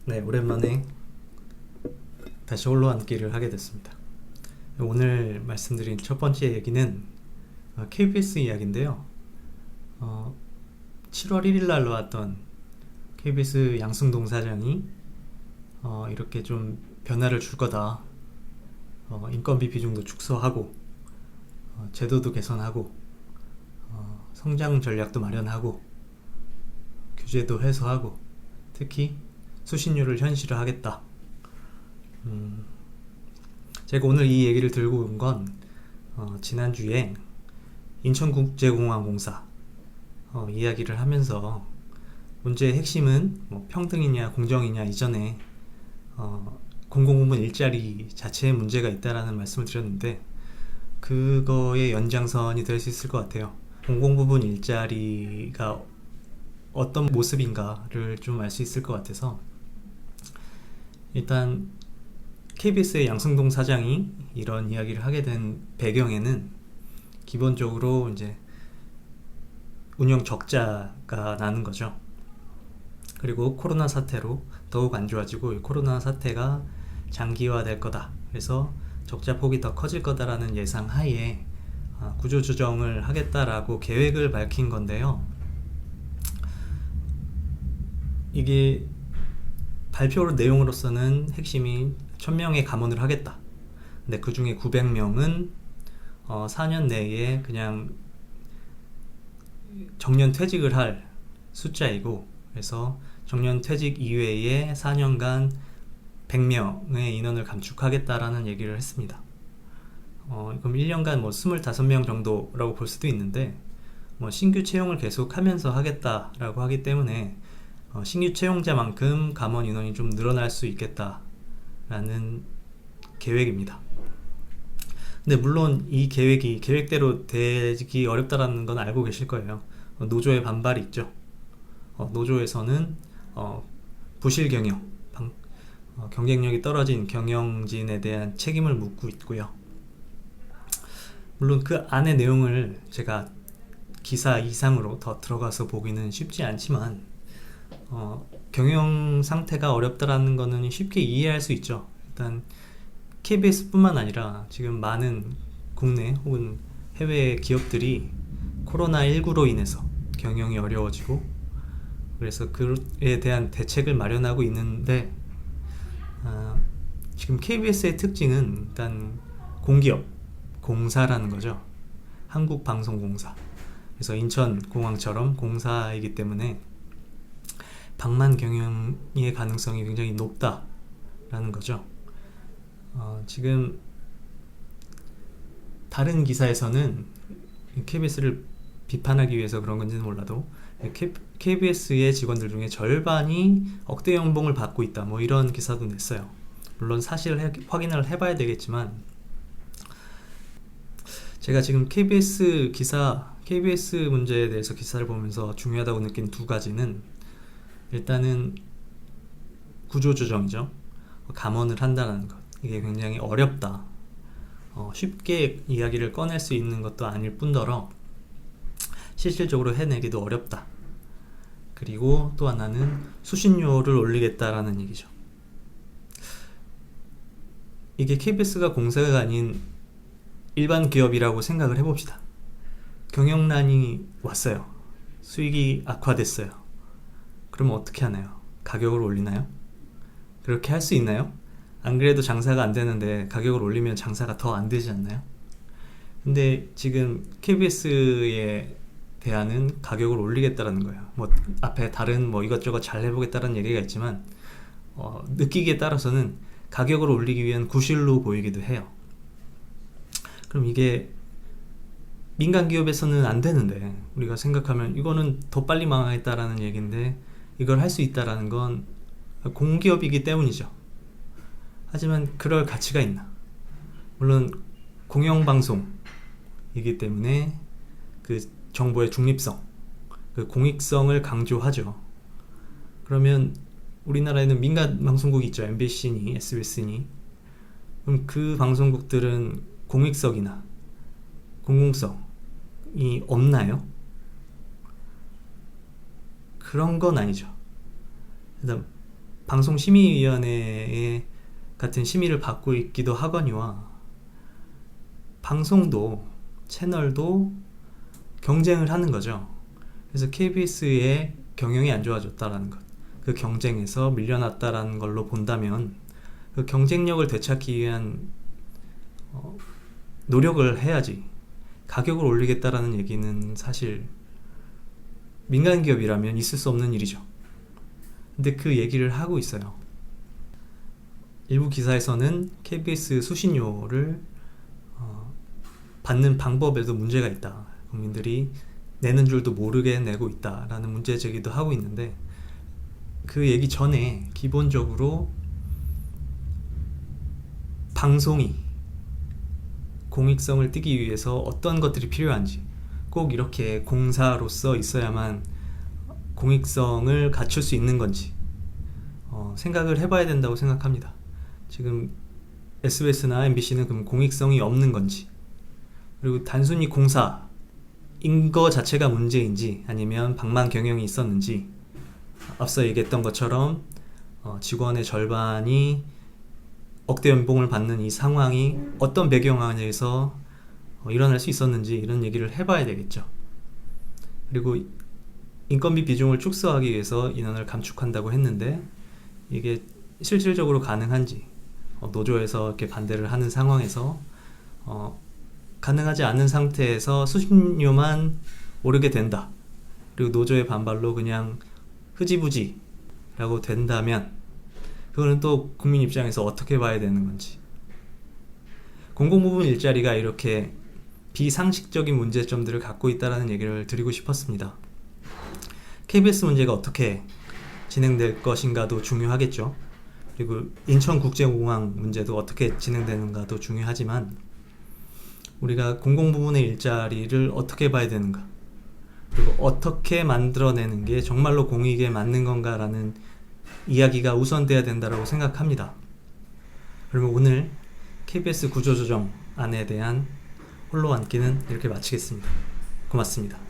네, 오랜만에 다시 홀로 앉기를 하게 됐습니다. 오늘 말씀드린 첫 번째 얘기는 KBS 이야기인데요. 7월 1일 날 나왔던 KBS 양승동 사장이 이렇게 좀 변화를 줄 거다. 인건비 비중도 축소하고 제도도 개선하고 성장 전략도 마련하고 규제도 해소하고 특히 수신료를 현실화하겠다. 제가 오늘 이 얘기를 들고 온 건 지난주에 인천국제공항공사 이야기를 하면서 문제의 핵심은 뭐 평등이냐 공정이냐 이전에 공공부문 일자리 자체에 문제가 있다라는 말씀을 드렸는데 그거의 연장선이 될 수 있을 것 같아요. 공공부문 일자리가 어떤 모습인가를 좀 알 수 있을 것 같아서 일단 KBS의 양승동 사장이 이런 이야기를 하게 된 배경에는 기본적으로 이제 운영 적자가 나는 거죠. 그리고 코로나 사태로 더욱 안 좋아지고 이 코로나 사태가 장기화될 거다. 그래서 적자 폭이 더 커질 거다라는 예상 하에 구조조정을 하겠다라고 계획을 밝힌 건데요. 이게 발표 내용으로서는 핵심이 1000명의 감원을 하겠다. 근데 그 중에 900명은 4년 내에 그냥 정년 퇴직을 할 숫자이고, 그래서 정년 퇴직 이외에 4년간 100명의 인원을 감축하겠다라는 얘기를 했습니다. 그럼 1년간 뭐 25명 정도라고 볼 수도 있는데, 신규 채용을 계속하면서 하겠다라고 하기 때문에 신규 채용자만큼 감원 인원이 좀 늘어날 수 있겠다라는 계획입니다. 근데 물론 이 계획이 계획대로 되기 어렵다라는 건 알고 계실 거예요. 노조의 반발이 있죠. 노조에서는 부실 경영, 경쟁력이 떨어진 경영진에 대한 책임을 묻고 있고요. 물론 그 안의 내용을 제가 기사 이상으로 더 들어가서 보기는 쉽지 않지만 경영 상태가 어렵다라는 거는 쉽게 이해할 수 있죠. 일단 KBS뿐만 아니라 지금 많은 국내 혹은 해외 기업들이 코로나19로 인해서 경영이 어려워지고 그래서 그에 대한 대책을 마련하고 있는데 지금 KBS의 특징은 일단 공기업, 공사라는 거죠. 한국방송공사. 그래서 인천공항처럼 공사이기 때문에 방만 경영의 가능성이 굉장히 높다라는 거죠. 지금 다른 기사에서는 KBS를 비판하기 위해서 그런 건지는 몰라도 KBS의 직원들 중에 절반이 억대 연봉을 받고 있다, 뭐 이런 기사도 냈어요. 물론 사실을 확인을 해봐야 되겠지만 제가 지금 KBS 문제에 대해서 기사를 보면서 중요하다고 느낀 두 가지는 일단은 구조조정이죠. 감원을 한다는 것. 이게 굉장히 어렵다. 쉽게 이야기를 꺼낼 수 있는 것도 아닐 뿐더러 실질적으로 해내기도 어렵다. 그리고 또 하나는 수신료를 올리겠다라는 얘기죠. 이게 KBS가 공사가 아닌 일반 기업이라고 생각을 해봅시다. 경영난이 왔어요. 수익이 악화됐어요. 그러면 어떻게 하나요? 가격을 올리나요? 그렇게 할 수 있나요? 안 그래도 장사가 안 되는데 가격을 올리면 장사가 더 안 되지 않나요? 근데 지금 KBS에 대한은 가격을 올리겠다라는 거예요. 뭐 앞에 다른 뭐 이것저것 잘 해보겠다는 얘기가 있지만 느끼기에 따라서는 가격을 올리기 위한 구실로 보이기도 해요. 그럼 이게 민간 기업에서는 안 되는데 우리가 생각하면 이거는 더 빨리 망하겠다라는 얘기인데 이걸 할 수 있다라는 건 공기업이기 때문이죠. 하지만 그럴 가치가 있나? 물론 공영방송이기 때문에 그 정보의 중립성, 그 공익성을 강조하죠. 그러면 우리나라에는 민간 방송국이 있죠. MBC니 SBS니. 그럼 그 방송국들은 공익성이나 공공성이 없나요? 그런 건 아니죠. 일단 방송심의위원회 같은 심의를 받고 있기도 하거니와 방송도 채널도 경쟁을 하는 거죠. 그래서 KBS의 경영이 안 좋아졌다라는 것, 그 경쟁에서 밀려났다라는 걸로 본다면 그 경쟁력을 되찾기 위한 노력을 해야지. 가격을 올리겠다라는 얘기는 사실 민간 기업이라면 있을 수 없는 일이죠. 근데 그 얘기를 하고 있어요. 일부 기사에서는 KBS 수신료를 받는 방법에도 문제가 있다. 국민들이 내는 줄도 모르게 내고 있다라는 문제 제기도 하고 있는데, 그 얘기 전에 기본적으로 방송이 공익성을 띠기 위해서 어떤 것들이 필요한지, 꼭 이렇게 공사로서 있어야만 공익성을 갖출 수 있는 건지 생각을 해봐야 된다고 생각합니다. 지금 SBS나 MBC는 그럼 공익성이 없는 건지, 그리고 단순히 공사인 거 자체가 문제인지, 아니면 방만 경영이 있었는지, 앞서 얘기했던 것처럼 직원의 절반이 억대 연봉을 받는 이 상황이 어떤 배경 안에서 일어날 수 있었는지, 이런 얘기를 해봐야 되겠죠. 그리고 인건비 비중을 축소하기 위해서 인원을 감축한다고 했는데 이게 실질적으로 가능한지, 노조에서 이렇게 반대를 하는 상황에서 가능하지 않은 상태에서 수신료만 오르게 된다, 그리고 노조의 반발로 그냥 흐지부지라고 된다면 그거는 또 국민 입장에서 어떻게 봐야 되는 건지. 공공부문 일자리가 이렇게 비상식적인 문제점들을 갖고 있다는 얘기를 드리고 싶었습니다. KBS 문제가 어떻게 진행될 것인가도 중요하겠죠. 그리고 인천국제공항 문제도 어떻게 진행되는가도 중요하지만, 우리가 공공부문의 일자리를 어떻게 봐야 되는가, 그리고 어떻게 만들어내는 게 정말로 공익에 맞는 건가라는 이야기가 우선돼야 된다고 생각합니다. 그러면 오늘 KBS 구조조정안에 대한 홀로 앉기는 이렇게 마치겠습니다. 고맙습니다.